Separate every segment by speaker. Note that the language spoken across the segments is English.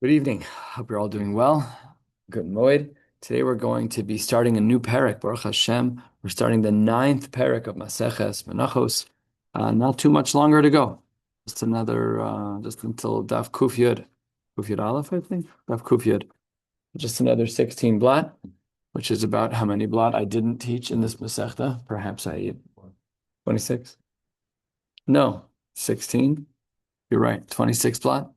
Speaker 1: Good evening. Hope you're all doing well. Good moed. Today we're going to be starting a new parak, Baruch Hashem. We're starting the ninth parak of Maseches, Menachos. Not too much longer to go. Just until Daf Kuf Yud Aleph, I think. Daf Kuf Yud. Just another 16 blot, which is about how many blot I didn't teach in this Masechta. Perhaps 26? No, 16. You're right, 26 blot.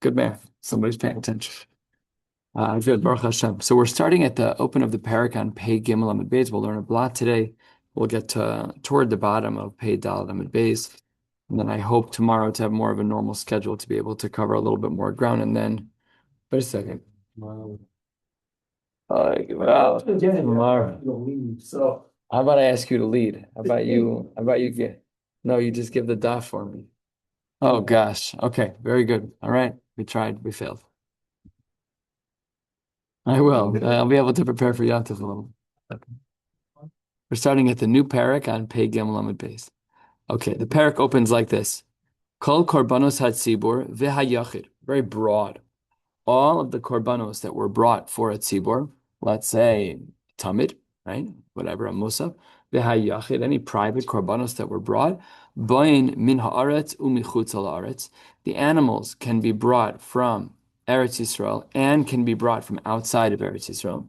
Speaker 1: Good math. Somebody's paying attention. Good, Baruch Hashem. So we're starting at the open of the parak on Pei Gimel Amud Beis. We'll learn a blot today. We'll get toward the bottom of Pei Daled Amud Beis, and then I hope tomorrow to have more of a normal schedule to be able to cover a little bit more ground. And then, wait a second. Wow. Tomorrow. So how about I ask you to lead? How about you? How about you get? No, you just give the daf for me. Oh gosh. Okay. Very good. All right. We tried. We failed. I will. I'll be able to prepare for Yantif a little. We're starting at the new parak on Pei Gimel Amud Beis. Okay, the parak opens like this: Kol korbanos hatzibur v'hayachid. Very broad. All of the korbanos that were brought for a tzibur, let's say tamid, right? Whatever, a musaf, v'hayachid, any private korbanos that were brought, boin min haaretz u'michutz haaretz. The animals can be brought from Eretz Yisrael and can be brought from outside of Eretz Yisrael.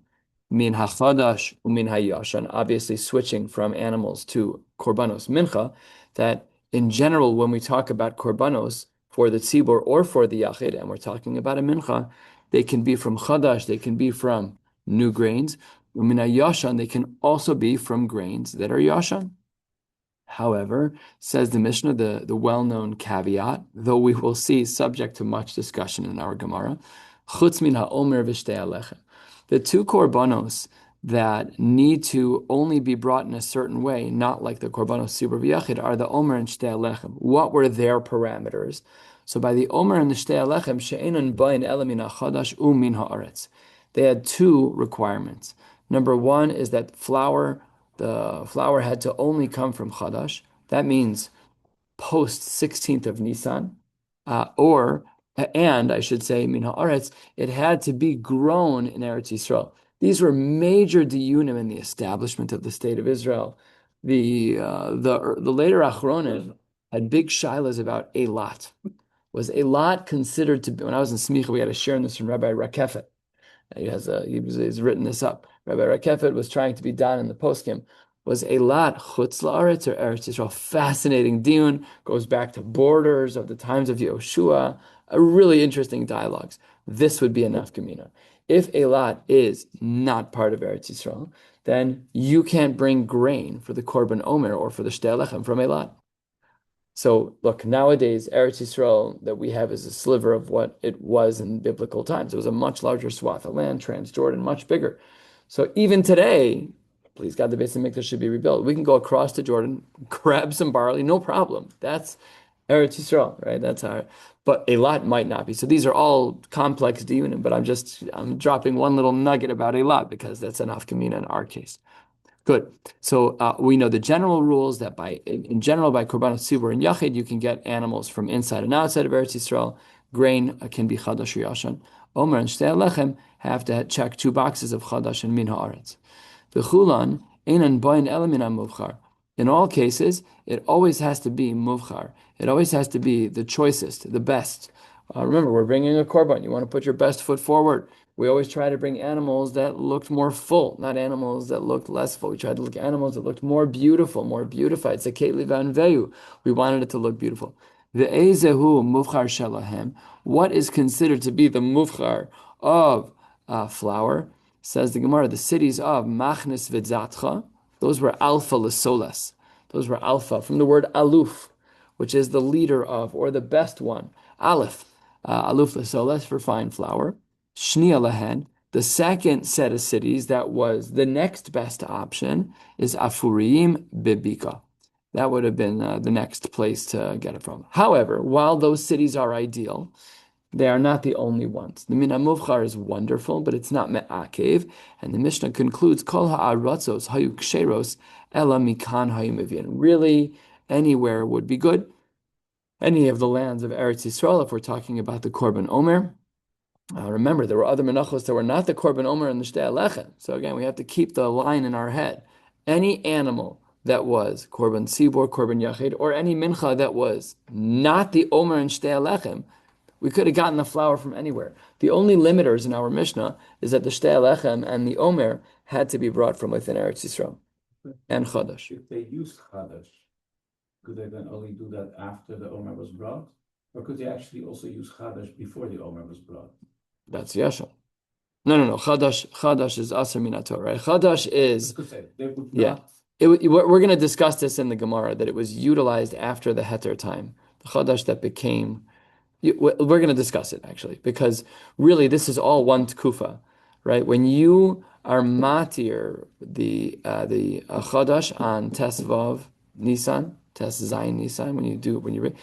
Speaker 1: Min hachadash u'min hayashan, obviously switching from animals to korbanos mincha, that in general, when we talk about korbanos for the tzibur or for the yachid, and we're talking about a mincha, they can be from chadash, they can be from new grains. U'min hayashan, they can also be from grains that are yashan. However, says the Mishnah, the well-known caveat, though we will see subject to much discussion in our Gemara, chutz min ha'omer v'shtei alechem. The two korbanos that need to only be brought in a certain way, not like the korbanos sibur v'yachid, are the omer and shtei alechem. What were their parameters? So by the omer and the shtei alechem, she'enon bain ela min ha'chadash u'min ha'aretz. They had two requirements. Number one is that the flour had to only come from Chadash. That means post 16th of Nisan, and I should say, Min Haaretz, it had to be grown in Eretz Yisrael. These were major diyunim in the establishment of the state of Israel. The later Achronim had big shilas about Eilat. Was Eilat considered to be, when I was in Smicha, we had a share in this from Rabbi Rakefet. He's written this up. Rabbi Rakefet was trying to be done in the poskim. Was Eilat chutz la'aretz or Eretz Yisrael? Fascinating diyun, goes back to borders of the times of Yehoshua. A really interesting dialogues. This would be a nafkamina. If Eilat is not part of Eretz Yisrael, then you can't bring grain for the Korban Omer or for the Shtei Alechem from Eilat. So look, nowadays, Eretz Yisrael that we have is a sliver of what it was in biblical times. It was a much larger swath of land, Transjordan, much bigger. So even today, please God, the Beis Hamikdash should be rebuilt. We can go across to Jordan, grab some barley, no problem. That's Eretz Yisrael, right? But Eilat might not be. So these are all complex diyunim, but I'm dropping one little nugget about Eilat because that's enough kamina in our case. Good. So we know the general rules that in general, by Korbanot Tzibur and Yachid, you can get animals from inside and outside of Eretz Yisrael. Grain can be Chadash or Yashan. Omer and Shtei Alechem have to check two boxes of Chadash and Min Haaretz. V'chulan einan bayin elamin muvchar. In all cases, it always has to be muvchar. It always has to be the choicest, the best. Remember, we're bringing a korban. You want to put your best foot forward. We always try to bring animals that looked more full, not animals that looked less full. We tried to look at animals that looked more beautiful, more beautified. It's a ketli vanveyu. We wanted it to look beautiful. Ve'ezehu muvchar shelahem. What is considered to be the muvchar of flour? Says the Gemara, the cities of Machnes v'Zatcha, those were alpha lesolas. Those were alpha from the word aluf, which is the leader of, or the best one. Aleph, aluf lesolas for fine flour. Shnia Lahen, the second set of cities that was the next best option is Afurim Bibika. That would have been the next place to get it from. However, while those cities are ideal, they are not the only ones. The Min HaMuvchar is wonderful, but it's not Me'akev. And the Mishnah concludes, Kol ha'aratzos hayu ksheros ela mikan hayu mevin. Really, anywhere would be good. Any of the lands of Eretz Yisrael, if we're talking about the Korban Omer. Remember, there were other menachos that were not the korban omer and the shtei alechem. So again, we have to keep the line in our head. Any animal that was korban tzibor, korban yachid, or any mincha that was not the omer and shtei alechem, we could have gotten the flour from anywhere. The only limiters in our Mishnah is that the shtei alechem and the omer had to be brought from within Eretz Yisrael and Chodesh.
Speaker 2: If they used Chodesh, could they then only do that after the Omer was brought? Or could they actually also use Chodesh before the Omer was brought?
Speaker 1: That's Yasha. No. Chadash is Aser Minator, right? Chadash is,
Speaker 2: They would
Speaker 1: yeah.
Speaker 2: not.
Speaker 1: We're going to discuss this in the Gemara, that it was utilized after the Heter time. The Chadash that became, we're going to discuss it actually, because really this is all one tkufa, right? When you are matir the Chadash on Tes Vav Nisan, Tes Zayin Nisan, when you read,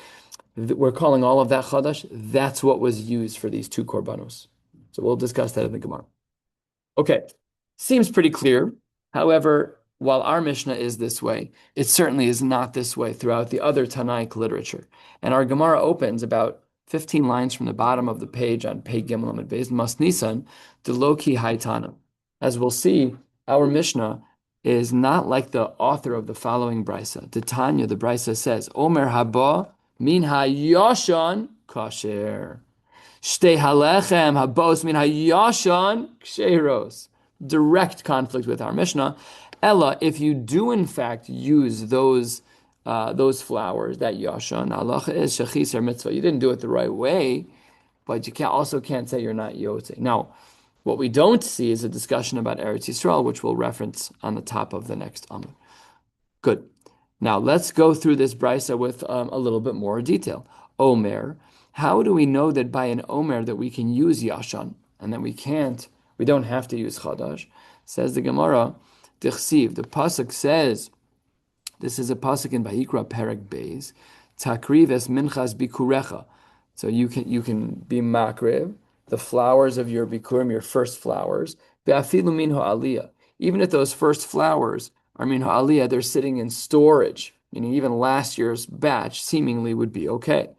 Speaker 1: we're calling all of that Chadash, that's what was used for these two korbanos. So we'll discuss that in the Gemara. Okay, seems pretty clear. However, while our Mishnah is this way, it certainly is not this way throughout the other Tanaic literature. And our Gemara opens about 15 lines from the bottom of the page on Pei Gimel Amud Beis, Mas Nisan, de Loki Haitana. As we'll see, our Mishnah is not like the author of the following brisa. The Tanya, the brisa says, Omer haba min hayoshan kasher. Shtei halechem habos min hayashan ksheros. Direct conflict with our Mishnah. Ella, if you do in fact use those flowers, that yashan, halacha is shechis mitzvah. You didn't do it the right way, but you can't say you're not yotze. Now, what we don't see is a discussion about Eretz Yisrael, which we'll reference on the top of the next Amud. Good. Now let's go through this brisa with a little bit more detail. Omer. How do we know that by an Omer that we can use Yashan and that we don't have to use Chadash? Says the Gemara, Dichsiv, the Pasuk says, this is a Pasuk in Vayikra Perek Beis, Takriv es minchas bikurecha. So you can be makriv, the flowers of your bikurim, your first flowers, be'afilu min ha'aliyah. Even if those first flowers are min ha'aliyah, they're sitting in storage, meaning even last year's batch seemingly would be okay.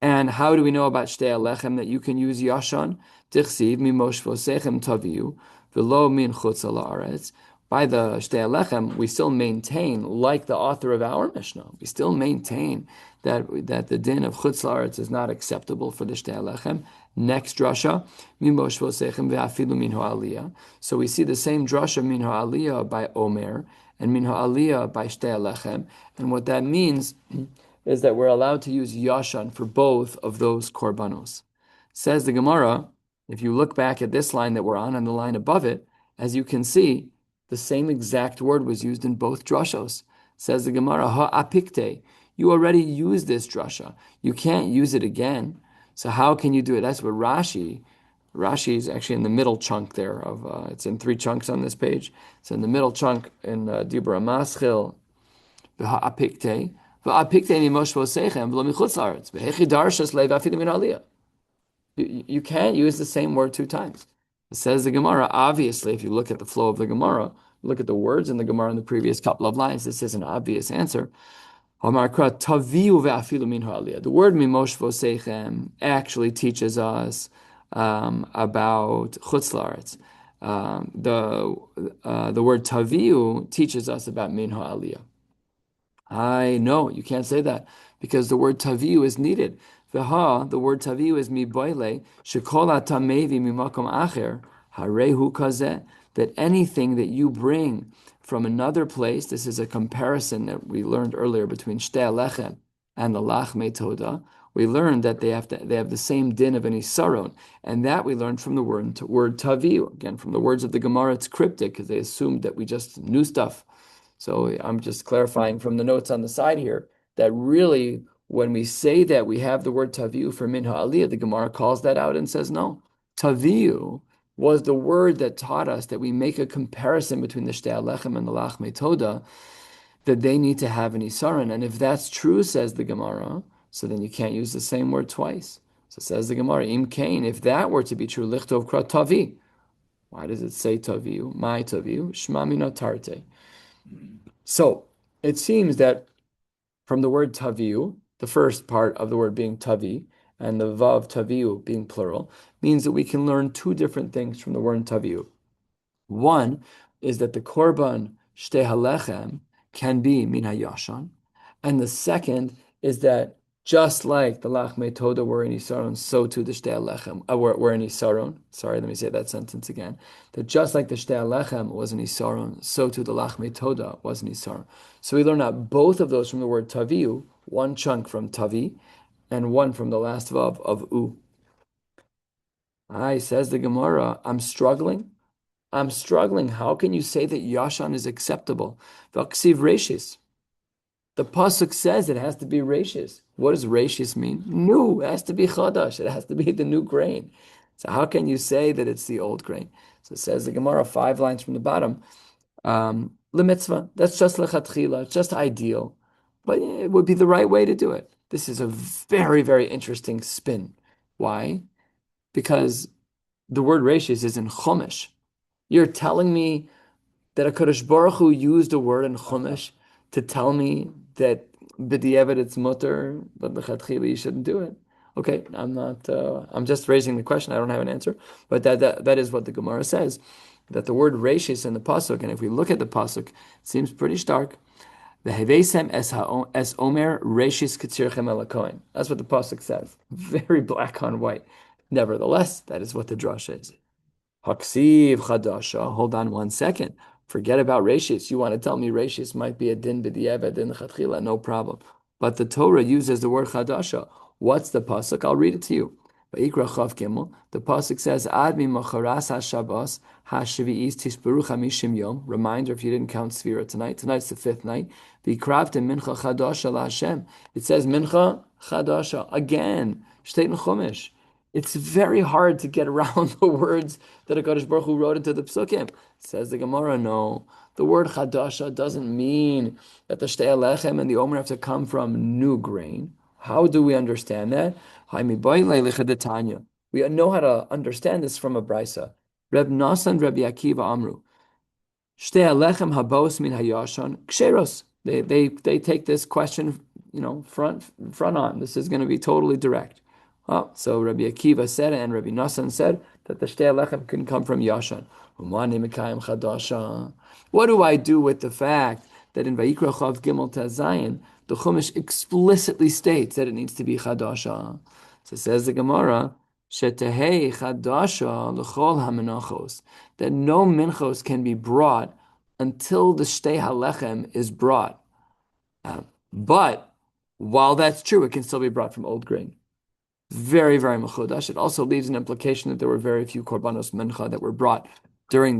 Speaker 1: And how do we know about shtei alechem that you can use yashan? Tichsiv mimosh vosechem taviu v'lo min chutz ha'aretz. By the shtei alechem, we still maintain, like the author of our Mishnah, we still maintain that the din of chutz ha'aretz is not acceptable for the shtei alechem. Next drasha, mimosh vosechem ve'afilu min ha'aliyah. So we see the same drasha min ha'aliyah by Omer and min ha'aliyah by shtei alechem, and what that means is that we're allowed to use yashan for both of those korbanos. Says the Gemara, if you look back at this line that we're on and the line above it, as you can see, the same exact word was used in both drashos. Says the Gemara, ha'apikte, you already used this drasha. You can't use it again. So how can you do it? That's what Rashi is actually in the middle chunk there of, it's in 3 chunks on this page. It's in the middle chunk in Dibra Maschil, ha'apikte, you can't use the same word 2 times. It says the Gemara, obviously, if you look at the flow of the Gemara, look at the words in the Gemara in the previous couple of lines, this is an obvious answer. The word mimosh vosechem actually teaches us about chutz la'aretz. The word taviu teaches us about min ha'aliyah. I know you can't say that because the word taviu is needed. The word taviu is mi boile shekola tamevi mimakom acher harehu kazeh, that anything that you bring from another place, this is a comparison that we learned earlier between shtei alechem and the lach metoda. We learned that they have the same din of an isaron, and that we learned from the word taviu. Again, from the words of the Gemara, it's cryptic because they assumed that we just knew stuff. So I'm just clarifying from the notes on the side here that really, when we say that we have the word taviu for min ha'aliyah, the Gemara calls that out and says no. Taviu was the word that taught us that we make a comparison between the shtei alechem and the lach metoda, that they need to have an isaron. And if that's true, says the Gemara, so then you can't use the same word twice. So says the Gemara, im kain, if that were to be true, lichtov kra tavi. Why does it say taviu? My taviu, shma mina tarte. So it seems that from the word taviu, the first part of the word being tavi, and the vav taviu being plural means that we can learn two different things from the word taviu. One is that the korban shtei halechem can be min hayashan, and the second is that just like the lachmei toda were in isaron, so too the shtei halechem were in isaron. Sorry, let me say that sentence again. That just like the shtei halechem was in isaron, so too the lachmei toda was in isaron. So we learn out both of those from the word taviu, one chunk from tavi, and one from the last vav of u. I says the Gemara, I'm struggling. I'm struggling. How can you say that Yashan is acceptable? V'aksiv Reshis. The pasuk says it has to be Reshis. What does Reshis mean? New. It has to be Chadash. It has to be the new grain. So how can you say that it's the old grain? So it says the Gemara, 5 lines from the bottom. Lemitzvah. That's just lechatchila. It's just ideal. But it would be the right way to do it. This is a very, very interesting spin. Why? Because the word Reshis is in Chumash. You're telling me that HaKadosh Baruch Hu used a word in Chumash to tell me that b'diavad it's mutter, but l'chatchila you shouldn't do it. Okay, I'm not. I'm just raising the question. I don't have an answer, but that is what the Gemara says. That the word rashis in the pasuk, and if we look at the pasuk, it seems pretty stark. The hevesem es omer rashis katzirchem elakoin. That's what the pasuk says. Very black on white. Nevertheless, that is what the drasha is. Haksiv chadasha. Hold on 1 second. Forget about rashis. You want to tell me rashis might be a din b'diavad din chatchila? No problem. But the Torah uses the word chadasha. What's the pasuk? I'll read it to you. Vayikra chav gimel. The pasuk says, "Ad mi macharas hashabbos hashvi'is tisperu chamishim yom." Reminder, if you didn't count Sfira tonight, tonight's the 5th night. V'ikravtem mincha chadasha laHashem. It says mincha chadasha again. Shteit in Chumash. It's very hard to get around the words that HaKadosh Baruch Hu wrote into the psukim. Says the Gemara, no. The word chadasha doesn't mean that the shtei alechem and the omer have to come from new grain. How do we understand that? We know how to understand this from a brisa. Reb Nasan and Rabbi Akiva Amru. Shtei alechem habos min hayashon ksheros. They take this question, front on. This is going to be totally direct. Oh, so Rabbi Akiva said and Rabbi Nasan said that the shtei alechem can come from Yashan. What do I do with the fact that in Vayikra Chav Gimel Tazayin, the Chumash explicitly states that it needs to be Chadasha? So says the Gemara, Shetehei Chadasha l'chol ha-menachos, that no minchos can be brought until the shtei halechem is brought. But while that's true, it can still be brought from old grain. Very, very mechudash. It also leaves an implication that there were very few korbanos mincha that were brought during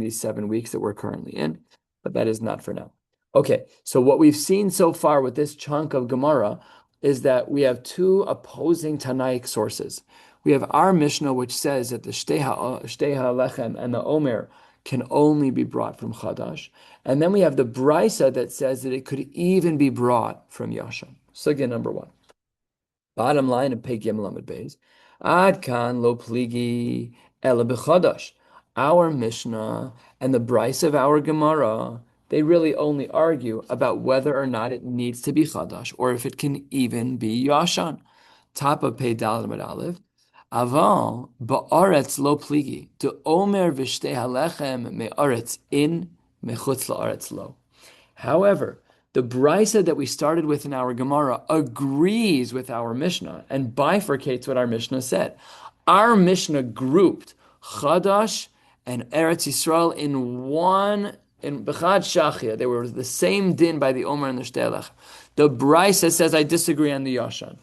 Speaker 1: these 7 weeks that we're currently in, but that is not for now. Okay, so what we've seen so far with this chunk of Gemara is that we have two opposing Tanaic sources. We have our Mishnah, which says that the shtei halechem and the omer can only be brought from chadash, and then we have the brisa that says that it could even be brought from yashan. Sugya number 1. Bottom line of Pei Gimel Amud Beis. Ad kan lo pligi ela b'chadash. Our Mishnah and the Bryce of our Gemara, they really only argue about whether or not it needs to be chadash or if it can even be yashan. Top of Pei Daled Amud Aleph. Aval ba'aretz lo pligi to omer v'shtei halechem me'aretz in mechutz la'aretz lo. However, the brisa that we started with in our Gemara agrees with our Mishnah and bifurcates what our Mishnah said. Our Mishnah grouped Chadash and Eretz Yisrael in Bechad Shachia. They were the same din by the Omer and the Shtelach. The brisa says, I disagree on the Yashan.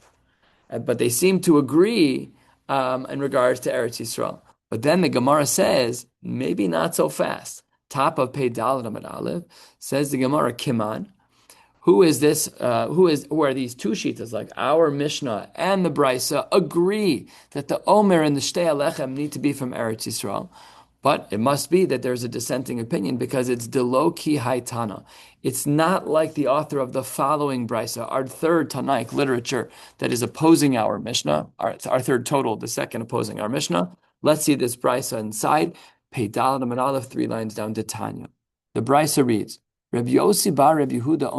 Speaker 1: But they seem to agree in regards to Eretz Yisrael. But then the Gemara says, maybe not so fast. Top of Pei Daled Amud Aleph says the Gemara, Kiman. Who is this? Who are these two shitas? Like our Mishnah and the Brisa agree that the Omer and the Shtei Alechem need to be from Eretz Yisrael, but it must be that there's a dissenting opinion because it's Delo Ki Haitana. It's not like the author of the following Brisa, our third Tanaic literature that is opposing our Mishnah, our third total, the second opposing our Mishnah. Let's see this Brisa inside. Pei Daled Amud Aleph, 3 lines down to Tanya. The Brisa reads, Rabbi Yossi bar Rabbi Yehuda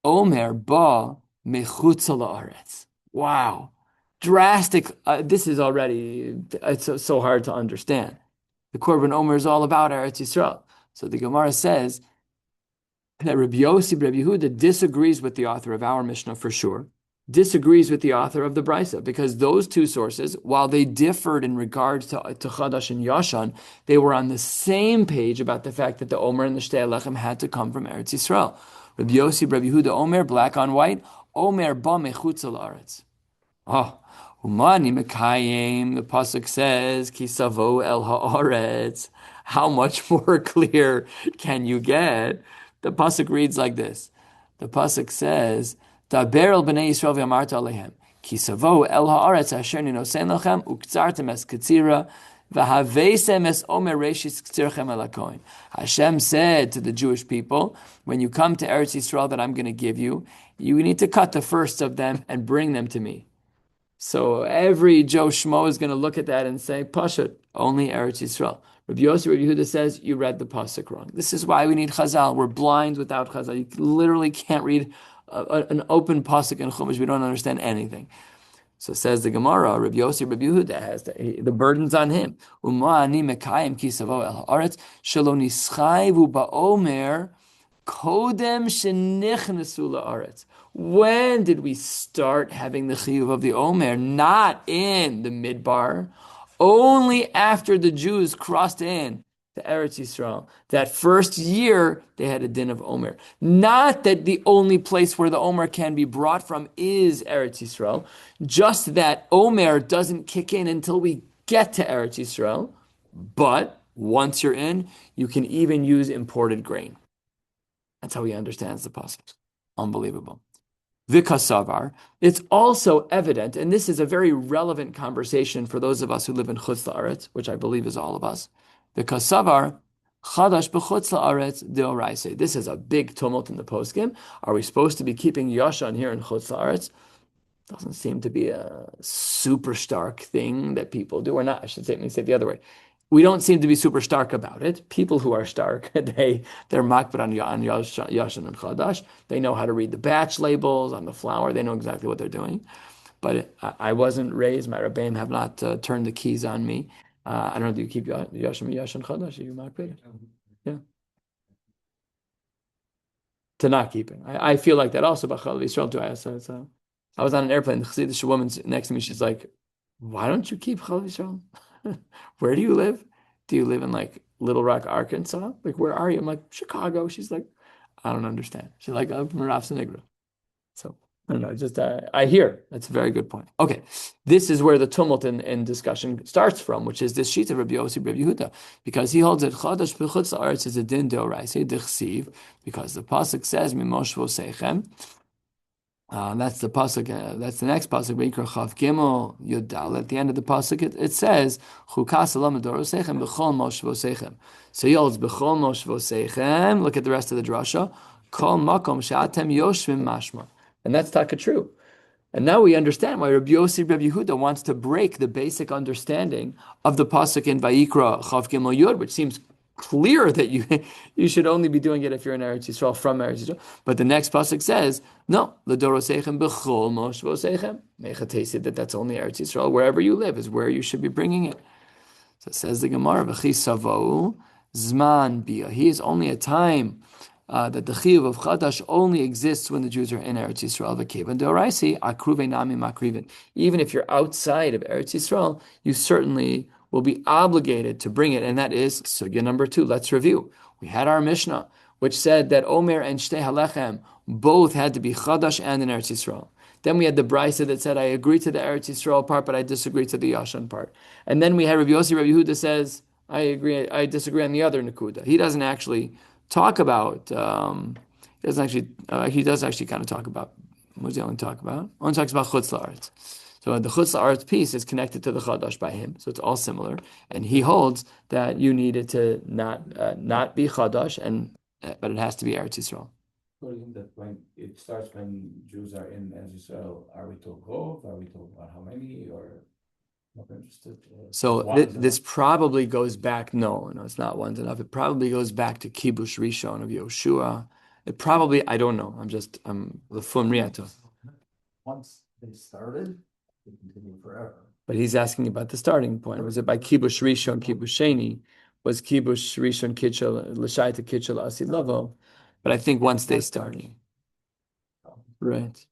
Speaker 1: Omer ba mechutza la'aretz. Wow. drastic. This is already, it's so hard to understand. The Korban Omer is all about Eretz Yisrael. So the Gemara says that Rabbi Yossi, Rabbi Yehuda disagrees with the author of our Mishnah for sure, disagrees with the author of the Brisa, because those two sources, while they differed in regards to Chadash and Yashan, they were on the same page about the fact that the Omer and the Shtei Alechem had to come from Eretz Yisrael. Rabbi Yossi, Rabbi Yehuda, Omer, black on white, Omer ba mechutza la'aretz. Oh, Umani Mekayim, the Pasuk says, Kisavo el haaretz. How much more clear can you get? The Pasuk reads like this. The Pasuk says, Daber el b'nei Yisrael v'amarta alehem. Kisavo el haaretz asher ninosen lachem, uktzartem es ketzira, v'haveisem es omer reshis ktzirchem el hakohen. Hashem said to the Jewish people, when you come to Eretz Yisrael that I'm going to give you, you need to cut the first of them and bring them to me. So every Joe Schmo is going to look at that and say, Pashut, only Eretz Yisrael. Rabbi Yossi, Rabbi Yehuda says, you read the Pasuk wrong. This is why we need Chazal. We're blind without Chazal. You literally can't read an open Pasuk in Chumash. We don't understand anything. So says the Gemara, Rabbi Yossi, Rabbi Yehuda has the burden's on him. Uma ani mekayim kisavo el haaretz shelo nischayvu ba'omer kodem shenichnesu la'aretz. When did we start having the chiyuv of the Omer? Not in the Midbar, only after the Jews crossed in to Eretz Yisrael. That first year, they had a din of Omer. Not that the only place where the Omer can be brought from is Eretz Yisrael, just that Omer doesn't kick in until we get to Eretz Yisrael. But once you're in, you can even use imported grain. That's how he understands the pasuk. Unbelievable. Vikasavar. It's also evident, and this is a very relevant conversation for those of us who live in Chutz La'aretz, which I believe is all of us. Vikasavar, Chadash b'Chutz La'aretz deoraise. This is a big tumult in the poskim. Are we supposed to be keeping Yashan here in Chutz La'aretz? Doesn't seem to be a super stark thing that people do, or not. I should say, let me say it the other way. We don't seem to be super stark about it. People who are stark, they're makbid on Yashan and Chadash. They know how to read the batch labels on the flour. They know exactly what they're doing. But I wasn't raised. My Rebbeim have not turned the keys on me. I don't know. Do you keep Yashan Chadash? Are you makbid? Yeah. To not keeping. I feel like that also about Chalav Yisrael too. So I was on an airplane. The Chassidish woman next to me, she's like, "Why don't you keep Chalav Yisrael? Where do you live? Do you live in like Little Rock, Arkansas? Like, where are you?" I'm like, "Chicago." She's like, "I don't understand." She's like, "I'm from Rav Sinigra." So I don't know. Just I hear. That's a very good point. Okay, this is where the tumult in discussion starts from, which is this sheet of Rabbi Yossi, Rabbi Yehuda, because he holds that Chadash b'chutz la'aretz is a din deoraisa d'chsiv, because the pasuk says Mimosh v'oseichem. That's the pasuk. That's the next pasuk. Vayikra Chav Gimel Yudal. At the end of the pasuk, it says Chukas Elam Adorosechem B'chol Mosh Vosechem. So he holds B'chol Mosh Vosechem. Look at the rest of the drasha. Kol Makom She'atem Yoshvim Mashma. And that's taka true. And now we understand why Rabbi Yossi, Rabbi Yehuda wants to break the basic understanding of the pasuk in Vayikra Chav Gimel Yud, which seems clear that you should only be doing it if you're in Eretz Yisrael, from Eretz Yisrael. But the next pasuk says, no, l'dorosechem b'chol mosh v'osechem. Mechatesid, that's only Eretz Yisrael. Wherever you live is where you should be bringing it. So it says the Gemara, v'chi savo zman bia. He is only a time that the chiyuv of Chadash only exists when the Jews are in Eretz Yisrael. V'kevan deoraisi akruve nami makrivin. Even if you're outside of Eretz Yisrael, you certainly will be obligated to bring it, and that is sugya number 2. Let's review. We had our Mishnah, which said that Omer and Shtei Halechem both had to be Chadash and in Eretz Yisrael. Then we had the Brisa that said, I agree to the Eretz Yisrael part, but I disagree to the Yashan part. And then we had Rabbi Yossi, Rabbi Yehuda says, I disagree on the other Nakuda. He doesn't actually talk about, he does actually kind of talk about, what does he only talk about? Only talks about Chutz La'aretz. So the Chutz La'aretz piece is connected to the Chadash by him, so it's all similar. And he holds that you needed to not be Chadash, but it has to be Eretz Yisrael.
Speaker 2: According that when it starts when Jews are in Eretz Yisrael, are we told Gov? Are we told about how many? Or not interested?
Speaker 1: So this probably goes back. No, it's not one's enough. It probably goes back to Kibush Rishon of Yoshua. It probably, I don't know. I'm the Fum Riato.
Speaker 3: Once they started, continue forever.
Speaker 1: But he's asking about the starting point. Was it by kibush rishon, kibush sheni? Was kibush rishon kitchel l'shaita kitchel asid lavo? But I think once they started, right?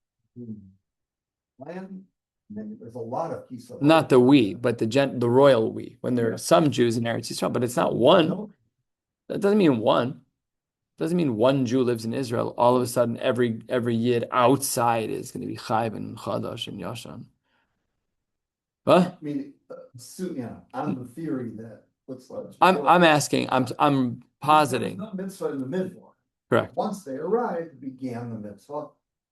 Speaker 3: Land, there's a lot of Kisavot.
Speaker 1: Not the we, but the royal we. When there are some Jews in Eretz Yisrael, but it's not one. That doesn't mean one. Doesn't mean one Jew lives in Israel. All of a sudden, every yid outside is going to be chayv and chadash and yashan. What?
Speaker 3: I mean, on the theory that looks like.
Speaker 1: I'm asking. I'm positing.
Speaker 3: There's no mitzvah in the midbar.
Speaker 1: Correct.
Speaker 3: Once they arrived, began the mitzvah.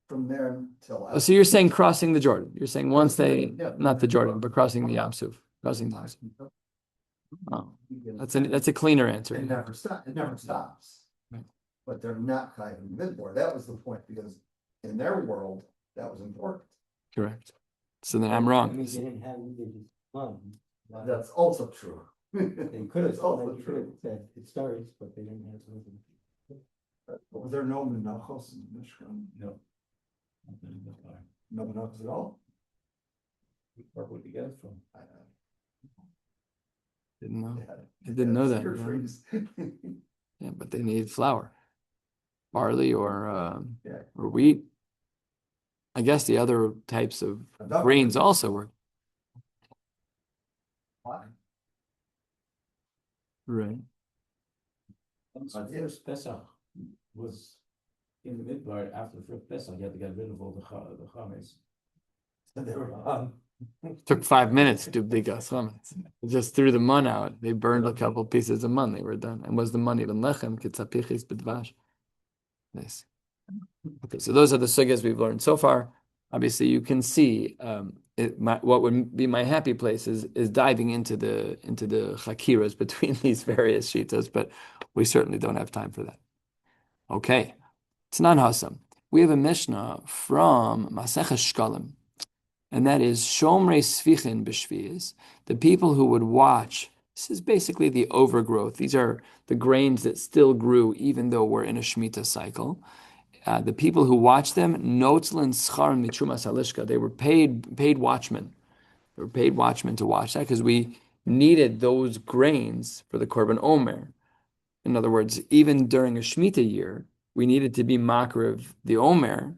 Speaker 3: From there until.
Speaker 1: So you're saying crossing the Jordan. You're saying once they, not the Jordan, but crossing the Yam Suf, crossing the Yam Suf. Oh, that's a cleaner answer.
Speaker 3: It never stops. It never stops.
Speaker 1: Right.
Speaker 3: But they're not kind of in the midbar. That was the point, because in their world, that was important.
Speaker 1: Correct. So then I'm wrong.
Speaker 4: They didn't have religious fun.
Speaker 3: That's also true.
Speaker 4: They could have,
Speaker 3: also
Speaker 4: they could
Speaker 3: true.
Speaker 4: have said it starts, but they didn't have religion.
Speaker 3: Was there no Menachos in Mishkan?
Speaker 2: No. Nothing in the fire.
Speaker 3: No Menachos at all?
Speaker 2: Where would you get it from?
Speaker 1: Didn't know.
Speaker 3: Yeah.
Speaker 1: I didn't know that.
Speaker 3: Secret phrase.
Speaker 1: Yeah, but they need flour, barley, or
Speaker 3: Yeah.
Speaker 1: wheat. I guess the other types of grains also were.
Speaker 3: Why?
Speaker 1: Right.
Speaker 2: So first Pesach was in the midbar. After the first Pesach, you had to get rid of all the chametz.
Speaker 3: So they were
Speaker 1: Took 5 minutes to do bigas chametz. Just threw the mun out. They burned a couple pieces of mun. They were done. And was the money even lechem kitzapichis b'dvash? Nice. Okay, so those are the sugyas we've learned so far. Obviously, you can see what would be my happy place is diving into the chakiras between these various shitas, but we certainly don't have time for that. Okay, Tanan Hasam. We have a Mishnah from Maseches Shkalim, and that is Shomrei Sfichin B'Shvius, the people who would watch. This is basically the overgrowth. These are the grains that still grew even though we're in a Shemitah cycle. The people who watched them, Notzlin Scharim Mitrumas Halishka, they were paid watchmen. They were paid watchmen to watch that because we needed those grains for the Korban Omer. In other words, even during a Shemitah year, we needed to be makriv the Omer.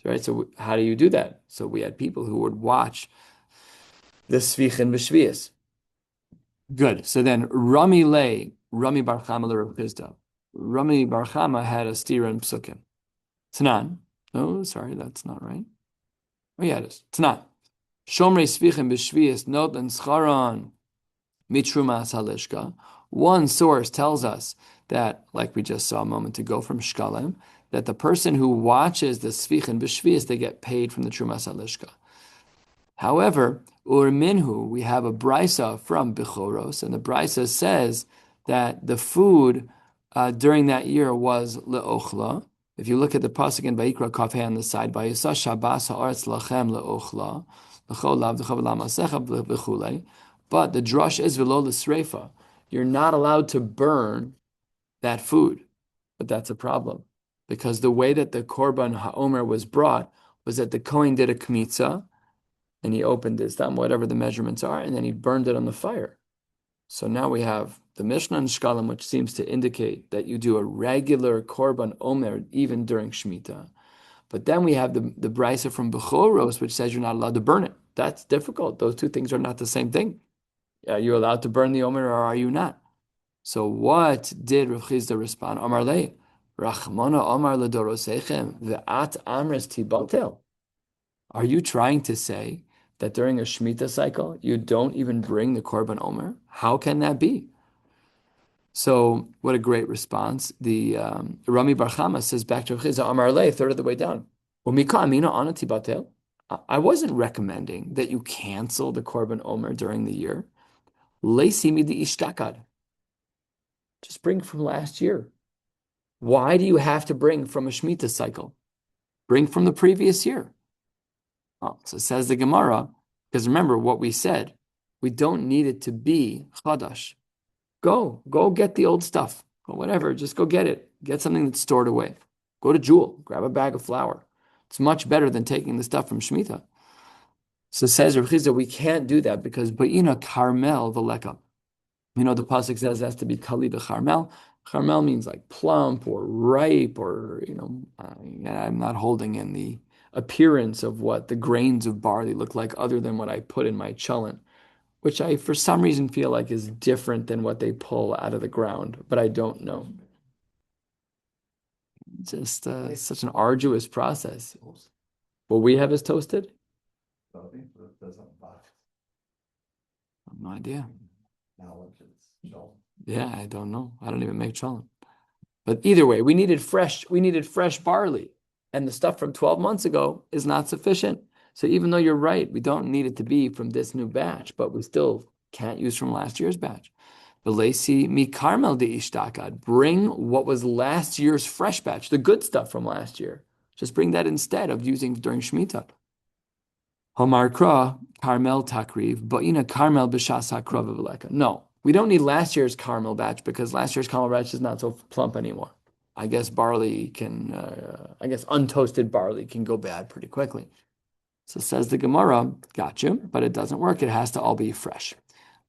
Speaker 1: Right? So how do you do that? So we had people who would watch the Svichin B'Shvius. Good. So then Rami Bar Chama L'Rav Chisda. Rami Bar Chama had a stira in Psukim. Tanan. Oh, sorry, that's not right. Oh, yeah, it is. Tanan. Shomrei Svichim B'Shvius Notlan Scharon Mitrumas Halishka. One source tells us that, like we just saw a moment ago from Shkalim, that the person who watches the Svichim B'Shvius, they get paid from the Trumas Halishka. However, Urminhu, we have a brisa from Bechoros, and the brisa says that the food during that year was le'ochla. If you look at the pasuk in Vayikra Kafeh on the side, Vayisa Shabbos ha'aretz lachem le'ochla, l'chol lav d'chav l'amasecha v'chulei. But the drush is v'lo l'sreifa. You're not allowed to burn that food, but that's a problem because the way that the korban ha'omer was brought was that the kohen did a kmitza, and he opened his thumb, whatever the measurements are, and then he burned it on the fire. So now we have the Mishnah and Shkalim, which seems to indicate that you do a regular korban omer even during Shemitah. But then we have the brisa from Bechoros, which says you're not allowed to burn it. That's difficult. Those two things are not the same thing. Are you allowed to burn the omer or are you not? So what did Rav Chisda respond? Amar le, Rachmana Amar ledorosechem ve'at amres tibatel. Are you trying to say that during a Shemitah cycle, you don't even bring the Korban Omer? How can that be? So, what a great response. The Rami Bar Chama says back to Chizah, Amar Le, third of the way down. I wasn't recommending that you cancel the Korban Omer during the year. Leisimi di ishtakad. Just bring from last year. Why do you have to bring from a Shemitah cycle? Bring from the previous year. Oh, so says the Gemara, because remember what we said, we don't need it to be chadash. Go get the old stuff, or whatever, just go get it. Get something that's stored away. Go to Jewel, grab a bag of flour. It's much better than taking the stuff from Shemitah. So says Rav Chizda, we can't do that because Ba'ina Carmel Veleka. The pasuk says it has to be Kali Carmel. Carmel means like plump or ripe, or I'm not holding in the appearance of what the grains of barley look like, other than what I put in my cholent, which I, for some reason, feel like is different than what they pull out of the ground, but I don't know. Just such an arduous process. What we have is toasted? I have no idea. Yeah, I don't know. I don't even make cholent. But either way, we needed fresh barley. And the stuff from 12 months ago is not sufficient. So even though you're right, we don't need it to be from this new batch, but we still can't use from last year's batch. Velesi mi karmel de ishtakad. Bring what was last year's fresh batch, the good stuff from last year. Just bring that instead of using during Shemitah. Homar kra karmel takriv, ba'ina karmel b'shas hakrav v'leka. No, we don't need last year's caramel batch because last year's caramel batch is not so plump anymore. I guess untoasted barley can go bad pretty quickly. So says the Gemara, gotcha, but it doesn't work. It has to all be fresh.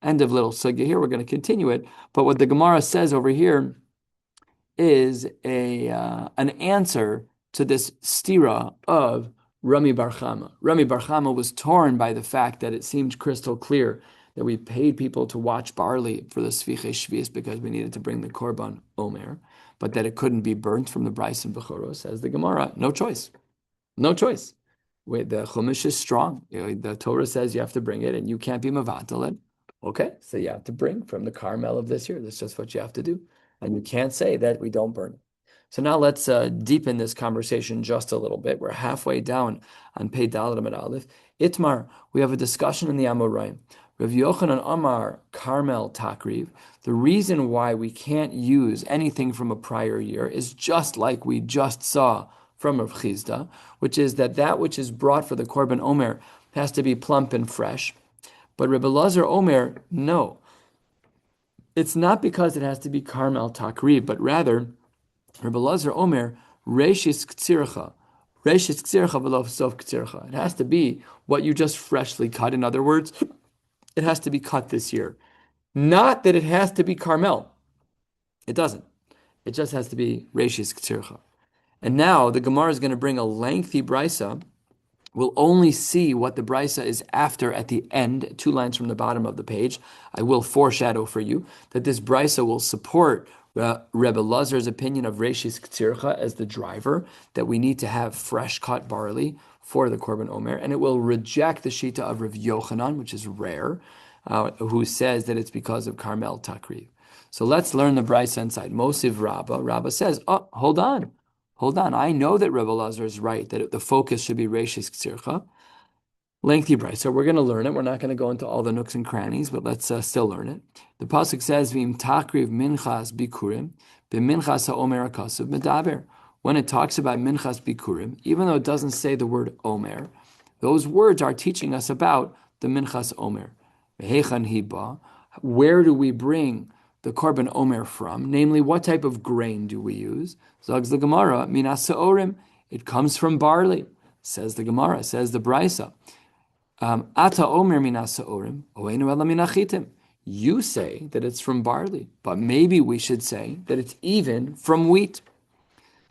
Speaker 1: End of little sugya here. We're going to continue it. But what the Gemara says over here is an answer to this stira of Rami Bar Chama. Rami Bar Chama was torn by the fact that it seemed crystal clear that we paid people to watch barley for the Svichei Shvius because we needed to bring the Korban Omer, but that it couldn't be burnt from the Bryce and Bechoros. Says the Gemara, no choice. No choice. Wait, the Chumash is strong. The Torah says you have to bring it and you can't be Mavatal it. Okay, so you have to bring from the Carmel of this year. That's just what you have to do. And you can't say that we don't burn it. So now let's deepen this conversation just a little bit. We're halfway down on Pei Daled Amud Aleph. Itmar, we have a discussion in the Amoraim. Rav Yochanan Amar Carmel Takriv. The reason why we can't use anything from a prior year is just like we just saw from Rav Chizda, which is that which is brought for the Korban Omer has to be plump and fresh. But Rebbe Lazar Omer, no. It's not because it has to be Carmel Takriv, but rather Rebbe Lazar Omer, Reishis Ktsircha. Reishis Ktsircha v'lo sof Ktsircha. It has to be what you just freshly cut. In other words, it has to be cut this year. Not that it has to be Carmel. It doesn't. It just has to be Reishis Ktsircha. And now the Gemara is going to bring a lengthy brisa. We'll only see what the brisa is after at the end, 2 lines from the bottom of the page. I will foreshadow for you that this brisa will support Rebbe Lazar's opinion of Reishis Ktsircha as the driver, that we need to have fresh cut barley for the Korban Omer, and it will reject the shita of Rav Yochanan, which is rare, who says that it's because of Carmel Takriv. So let's learn the brisa inside. Mosiv Rabba. Rabba says, oh, hold on. I know that Rebbe Lazar is right, that the focus should be Reishis Ktsircha. Lengthy brisa. So we're going to learn it. We're not going to go into all the nooks and crannies, but let's still learn it. The pasuk says, "V'im takriv minchas bikurim, b'minchas ha'omer akasav medaber." When it talks about minchas bikurim, even though it doesn't say the word omer, those words are teaching us about the minchas omer. V'hechan hiba. Where do we bring the korban omer from? Namely, what type of grain do we use? Zags the Gemara, minas se'orim. It comes from barley. Says the Gemara. Says the brisa. Ata omer minas se'orim, oenu ela minachitim. You say that it's from barley, but maybe we should say that it's even from wheat.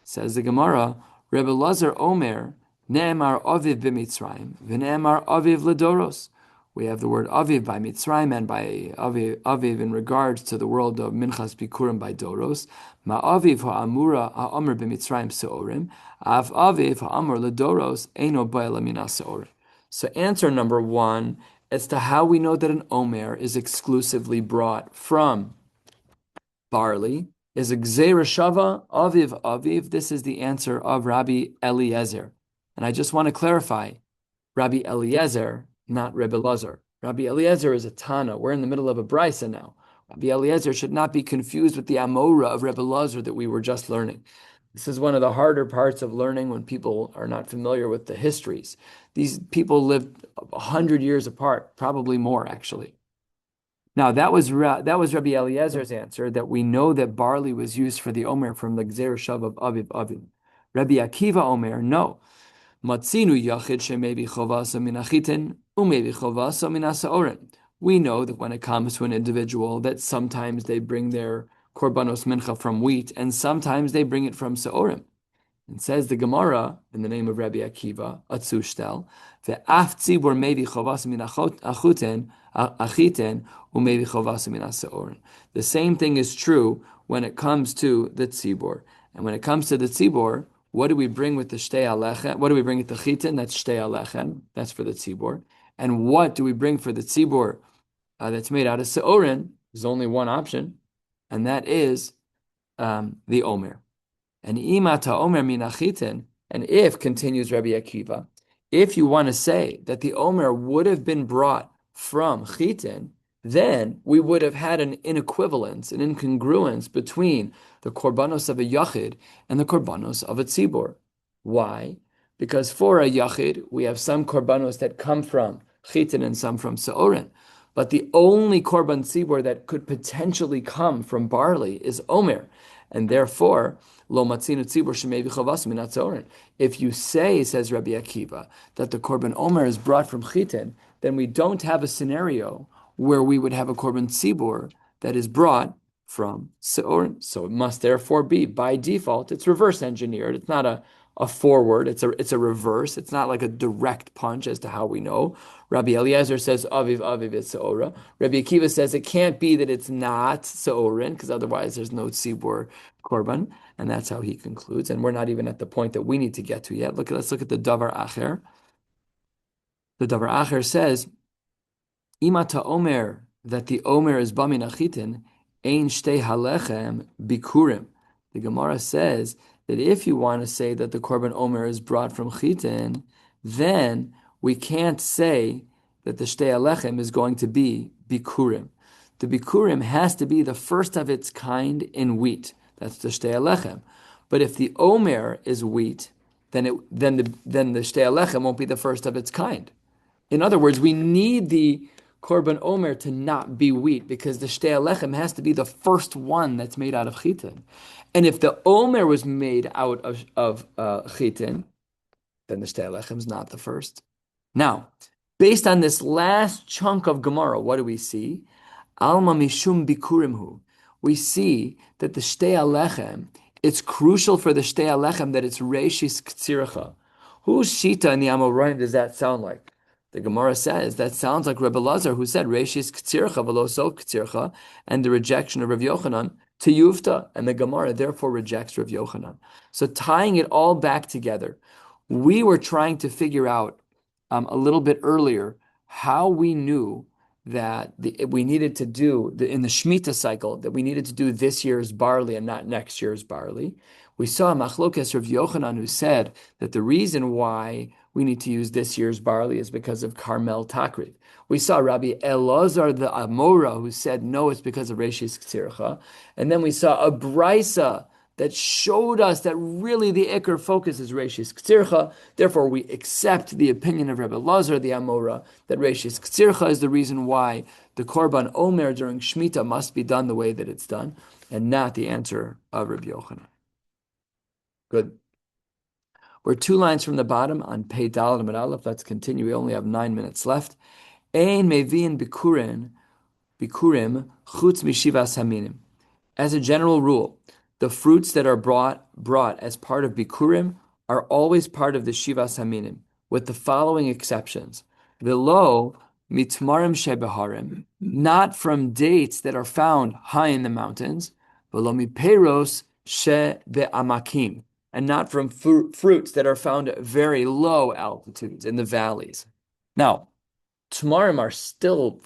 Speaker 1: Says the Gemara, Rebbe Lazar Omer, Ne'emar aviv b'Mitzrayim, v'ne'emar aviv ledoros. We have the word aviv by Mitzrayim and by aviv in regards to the world of Minchas Bikurim by Doros. Ma'aviv ha'amura ha'omer b'Mitzrayim se'orim, av aviv ha'amur ledoros, eino ba'ela minas se'orim. So answer number 1 as to how we know that an omer is exclusively brought from barley is a gzeira shava aviv aviv. This is the answer of Rabbi Eliezer. And I just want to clarify, Rabbi Eliezer, not Rebbe Lazar. Rabbi Eliezer is a Tana. We're in the middle of a brisa now. Rabbi Eliezer should not be confused with the Amora of Rebbe Lazar that we were just learning. This is one of the harder parts of learning when people are not familiar with the histories. These people lived 100 years apart, probably more actually. Now that was Rabbi Eliezer's answer, that we know that barley was used for the Omer from the Gzer Shav of Aviv Aviv. Rabbi Akiva Omer, no. Matzinu Yachid Shemebi Chovasa Minachitin Umevi chovaso min haseorim. We know that when it comes to an individual, that sometimes they bring their korbanos mincha from wheat, and sometimes they bring it from seorim. And says the Gemara in the name of Rabbi Akiva, Atzushtel, ve'af tzibur mevi chovas min achitin umevi chovas min haseorim. The same thing is true when it comes to the tzibur. And when it comes to the tzibur, what do we bring with the shtei alechem? What do we bring with the chitin? That's shtei alechem. That's for the tzibur. And what do we bring for the tzibur that's made out of seorim? There's only one option, and that is the omer. And imata omer minachitin, and if, continues Rabbi Akiva, if you want to say that the omer would have been brought from chitin, then we would have had an inequivalence, an incongruence between the korbanos of a yachid and the korbanos of a tzibor. Why? Because for a yachid, we have some korbanos that come from chitin and some from seorin. But the only korban tzibor that could potentially come from barley is omer. And therefore, lo matzinu tzibur shemevi chavas min hatzorin. If you say, says Rabbi Akiva, that the korban omer is brought from chitin, then we don't have a scenario where we would have a korban tzibur that is brought from seorin. So it must therefore be, by default, it's reverse engineered. It's not a forward, it's a reverse. It's not like a direct punch as to how we know. Rabbi Eliezer says, Aviv, it's seora. Rabbi Akiva says it can't be that it's not seorin, because otherwise there's no tzibur korban. And that's how he concludes. And we're not even at the point that we need to get to yet. Let's look at the Davar Acher. The Davar Acher says, Imata Omer, that the Omer is Bamin Achitin, Ein Shtei Halechem Bikurim. The Gemara says that if you want to say that the Korban Omer is brought from Chitin, then we can't say that the Shtei Halechem is going to be Bikurim. The Bikurim has to be the first of its kind in wheat. That's the shtei alechem. But if the omer is wheat, then the shtei alechem won't be the first of its kind. In other words, we need the korban omer to not be wheat because the shtei alechem has to be the first one that's made out of chitin. And if the omer was made out of chitin, then the shtei alechem is not the first. Now, based on this last chunk of Gemara, what do we see? Alma mishum bikurimhu. We see that the shtei alechem, it's crucial for the shtei alechem that it's reishis ktsiracha. Whose shita in the Amoraim does that sound like? The Gemara says that sounds like Rebbe Lazar, who said reishis ktsiracha v'lo sof ktsiracha, and the rejection of Rav Yochanan to Yufta, and the Gemara therefore rejects Rav Yochanan. So tying it all back together, we were trying to figure out a little bit earlier how we knew that we needed to do, in the Shemitah cycle, that we needed to do this year's barley and not next year's barley. We saw Machlokes Rav Yochanan, who said that the reason why we need to use this year's barley is because of Carmel Takrit. We saw Rabbi Elazar the Amora, who said, no, it's because of Reishis Ktsircha. And then we saw a Brisa that showed us that really the Iker focus is Reishis Ktsircha. Therefore, we accept the opinion of Rabbi Lazar, the Amora, that Reishis Ktsircha is the reason why the Korban Omer during Shemitah must be done the way that it's done, and not the answer of Rabbi Yochanan. Good. We're 2 lines from the bottom on Pei Daled Amud Aleph. Let's continue. We only have 9 minutes left. Ein mevin bikurim chutz mishivas haminim. As a general rule, the fruits that are brought as part of bikurim are always part of the shivas haminim, with the following exceptions: velo mitmarim shebeharim, not from dates that are found high in the mountains; velo miperos shebe'amakim, and not from fruits that are found at very low altitudes in the valleys. Now, tamarim are still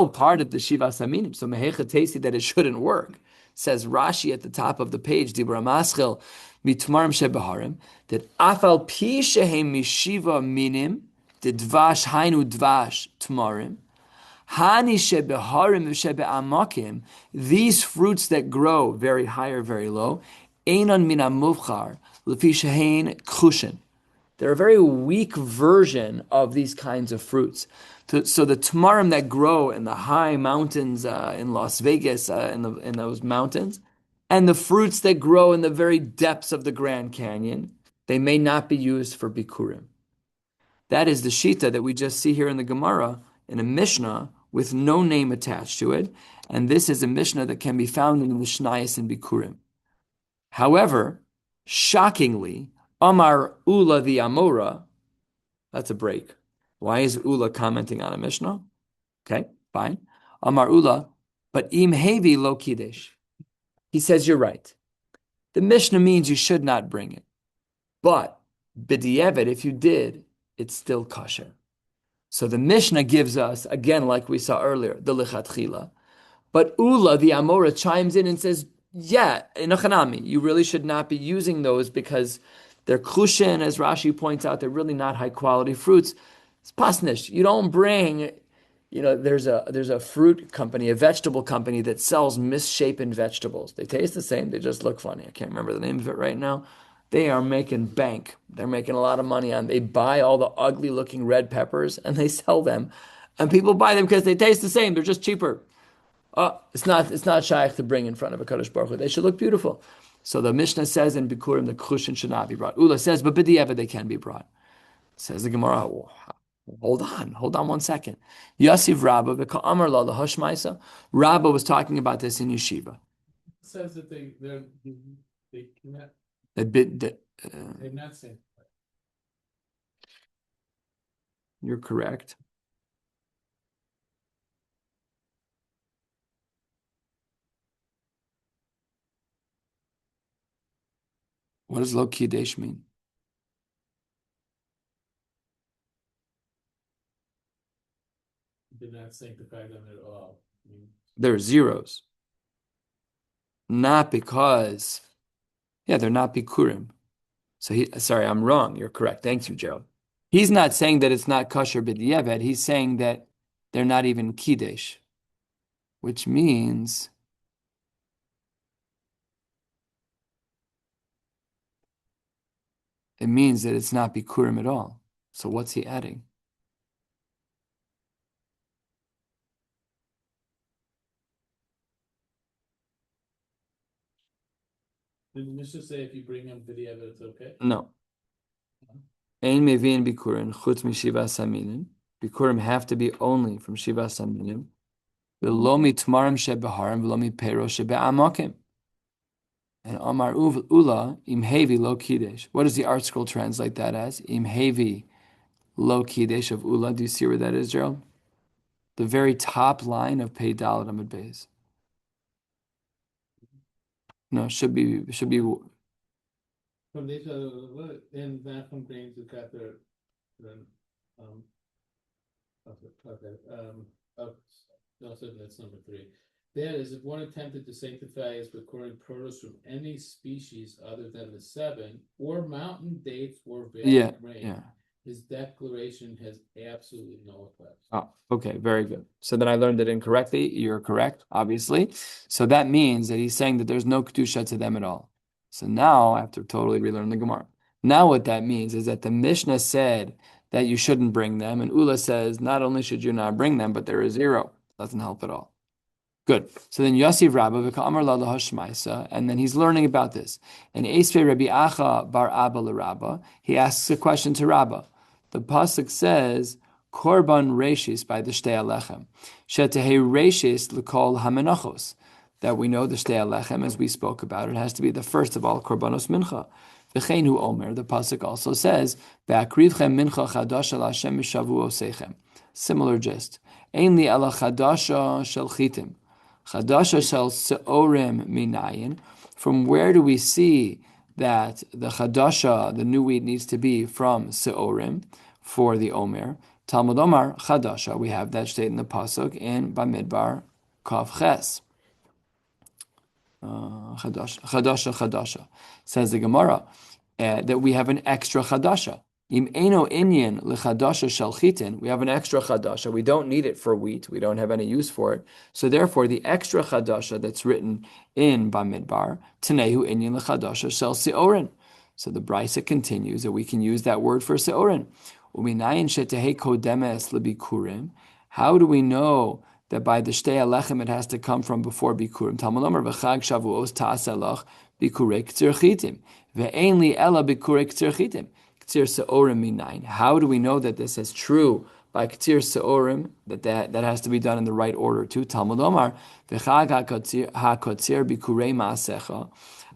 Speaker 1: part of the shivas haminim, so mehecha tesi that it shouldn't work. Says Rashi at the top of the page, Dibra Maschil, mitmarim shebeharim, that afal pi shehem mishiva minim, the dvash hainu dvash tmarim, hani shebeharim shebe'amakim, these fruits that grow very high or very low, einon min amuvchar, lefi shehein kushin. They're a very weak version of these kinds of fruits. So the tamarim that grow in the high mountains in Las Vegas, in those mountains, and the fruits that grow in the very depths of the Grand Canyon, they may not be used for bikurim. That is the shita that we just see here in the Gemara in a Mishnah with no name attached to it. And this is a Mishnah that can be found in the Mishnayos and Bikurim. However, shockingly, Amar Ula the Amora, that's a break. Why is Ula commenting on a Mishnah? Okay, fine. Amar Ula, but Im Hevi lo Kiddush. He says, you're right. The Mishnah means you should not bring it. But, b'di'evet, if you did, it's still kosher. So the Mishnah gives us, again, like we saw earlier, the lichatchila. But Ula, the Amora, chimes in and says, yeah, in a chanami, you really should not be using those because they're kushin, as Rashi points out, they're really not high quality fruits. It's pasnish. You don't bring, there's a fruit company, a vegetable company that sells misshapen vegetables. They taste the same, they just look funny. I can't remember the name of it right now. They are making bank. They're making a lot of money on. They buy all the ugly looking red peppers and they sell them. And people buy them because they taste the same. They're just cheaper. It's not shaykh to bring in front of a Kadosh Baruch Hu. They should look beautiful. So the Mishnah says in Bikurim the Kushin should not be brought. Ula says, but b'di'evet they can be brought. Says the Gemara, hold on 1 second. Yasiv Rabba v'ka'amar la lahashmaisa. Rabba was talking about this in yeshiva.
Speaker 2: It says that they cannot. They're not saying.
Speaker 1: You're correct. What does lo kidesh mean?
Speaker 2: Did not sanctify them at all.
Speaker 1: They're zeros. Not because, they're not bikurim. Sorry, I'm wrong. You're correct. Thank you, Gerald. He's not saying that it's not kosher b'di'evet. He's saying that they're not even kiddush, which means it means that it's not bikurim at all. So what's he adding?
Speaker 2: Did the Mishnah say if you bring them to the evidence, it's okay?
Speaker 1: No. Ein mevin bikurim chutz mishivas haminim. Bikurim have to be only from shivas haminim. V'lo mitmarim shebeharim v'lo mipero shebe'amakim. And Amar Ula im hevi lo kiddush. What does the art scroll translate that as? Im hevi lo kiddush of Ula. Do you see where that is, Gerald? The very top line of Pei Dalet Amud Beis. No, should be.
Speaker 2: From these and that from grains who got their also that's number 3. That is, if one attempted to sanctify his recording produce from any species other than the 7, or mountain dates or grain, his declaration has absolutely no effect.
Speaker 1: Oh, okay, very good. So then I learned it incorrectly. You're correct, obviously. So that means that he's saying that there's no kedusha to them at all. So now I have to totally relearn the Gemara. Now what that means is that the Mishnah said that you shouldn't bring them, and Ula says not only should you not bring them, but they're a 0. Doesn't help at all. Good. So then Yasiv Rabba v'ka'amar la lahashmaisa, and then he's learning about this. And Esvei Rabbi Acha bar Abba l'Rabba, he asks a question to Rabba. The pasuk says, Korban Reshis by the Shtei Alechem. Shetehe Reshis l'kol ha-Menachos. That we know the Shtei Alechem, as we spoke about, it has to be the first of all Korbanos Mincha. V'cheinu Omer, the pasuk also says, Ve'akrivchem mincha chadasha l'Hashem mishavuosechem. Similar gist. Ein li ela chadasha shel chitim. Chadasha shel seorim minayin. From where do we see that the chadasha, the new wheat, needs to be from seorim for the Omer? Talmud Omar chadasha. We have that state in the pasuk in Bamidbar Kav Ches. Chadasha. Says the Gemara that we have an extra chadasha. Im eno inyan lechadasha shel chitin. We have an extra chadasha. We don't need it for wheat. We don't have any use for it. So therefore, the extra chadasha that's written in Bamidbar, Tanehu inyan lechadasha shel seorin. So the Brisa continues that we can use that word for seorin. Uminayin shetehe kodemes lebikurim. How do we know that by the Shtei Alechem it has to come from before Bikurim? Talmud Omer v'chag Shavuos ta'aselach bikurei k'tzir chitim ve'ein li ela bikurei k'tzir chitim. K'tir se'orim minayin. How do we know that this is true by K'tir se'orim, that has to be done in the right order too? Talmud Omar, v'chag ha'kotzir bikurei ma'asecha,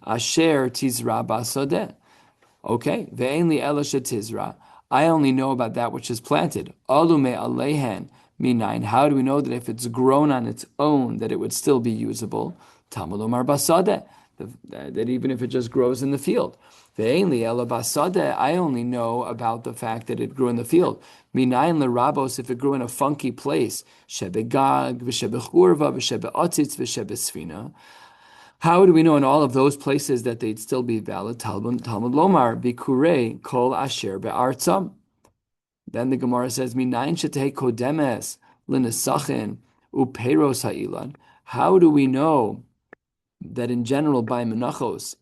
Speaker 1: asher tizra ba'sodeh. Okay, ve'en li ela shetizra. I only know about that which is planted. Alume alehen minayin. How do we know that if it's grown on its own, that it would still be usable? Talmud Omar basadeh. That even if it just grows in the field. Ve'en li ela basadeh. I only know about the fact that it grew in the field. Minayin lerabos, if it grew in a funky place. Shebegag, v'shebechurva, v'shebeotzitz, v'shebesfina. How do we know in all of those places that they'd still be valid? Talmud Lomar, bikurei kol asher be'artzam. Then the Gemara says, minayin shetei kodemes l'nesachin uperos ha'ilan. How do we know that in general by Menachos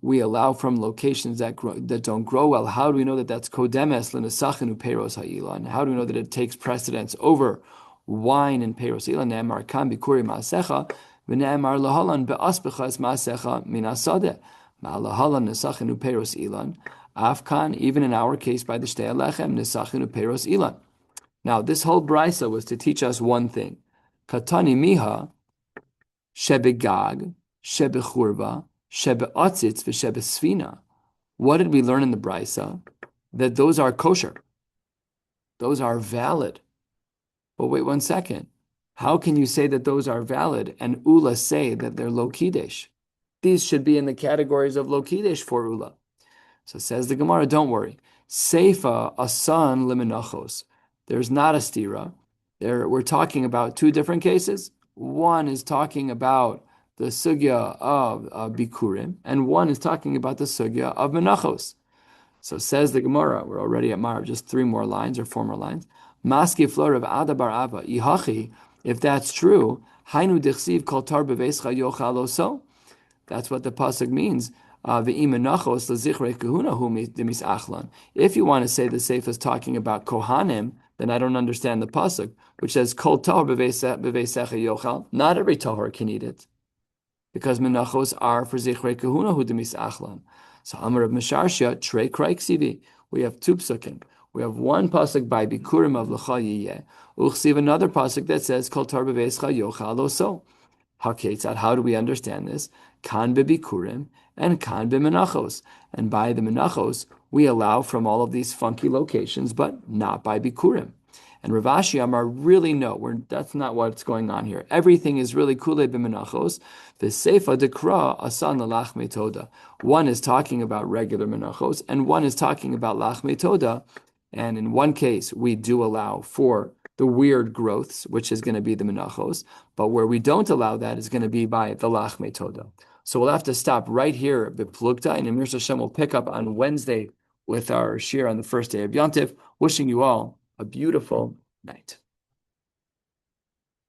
Speaker 1: we allow from locations that don't grow well? How do we know that that's kodemes l'nesachin uperos ha'ilan? How do we know that it takes precedence over wine and peros ha'ilan? Ne'emar kan bikuri ma'asecha. V'ne'emar lahalan be'asbechas ma'asecha min asadeh. Ma'alahalan nesachin uperos ilan. Afkan, even in our case by the shtei alechem, nesachin uperos ilan. Now, this whole brisa was to teach us one thing. Katani miha shebegag, shebechurva, shebeotzitz, v'shebesfina. What did we learn in the brisa? That those are kosher. Those are valid. But wait one second. How can you say that those are valid and Ula say that they're lo kiddush? These should be in the categories of lo kiddush for Ula. So says the Gemara, don't worry. Seifa asan lemenachos. There's not a stira. We're talking about two different cases. One is talking about the sugya of bikurim, and one is talking about the sugya of menachos. So says the Gemara, we're already at Marv, just 3 more lines or 4 more lines. Maski flor of Adabar Ava, ihachi. If that's true, Hainu dichsiv kol tar bevescha yochal oso. That's what the pasuk means. Ve'imenachos lezichrei kahuna hu demis achlan. If you want to say the Seif is talking about kohanim, then I don't understand the pasuk, which says kol tar bevescha yochal. Not every tahor can eat it, because menachos are for zichrei kahuna hu demis achlan. So Amar of Mesharshia trei kraiksivi. We have 2 psukim. We have one pasuk by bikurim of l'cha yiyeh. Uchsiv another pasuk that says kol tar bevescha yochal oso. Haketzad, how do we understand this? Kan bebikurim and kan bemenachos. And by the menachos, we allow from all of these funky locations, but not by bikurim. And Rav Ashi Amar, really no, that's not what's going on here. Everything is really kule b'menachos. V'seifa dekra asan lalach metoda. One is talking about regular menachos, and one is talking about lach metoda. And in one case, we do allow for the weird growths, which is going to be the menachos, but where we don't allow that is going to be by the lach metoda. So we'll have to stop right here, B'plugta, and Emir Hashem will pick up on Wednesday with our shiur on the first day of Yontif. Wishing you all a beautiful night.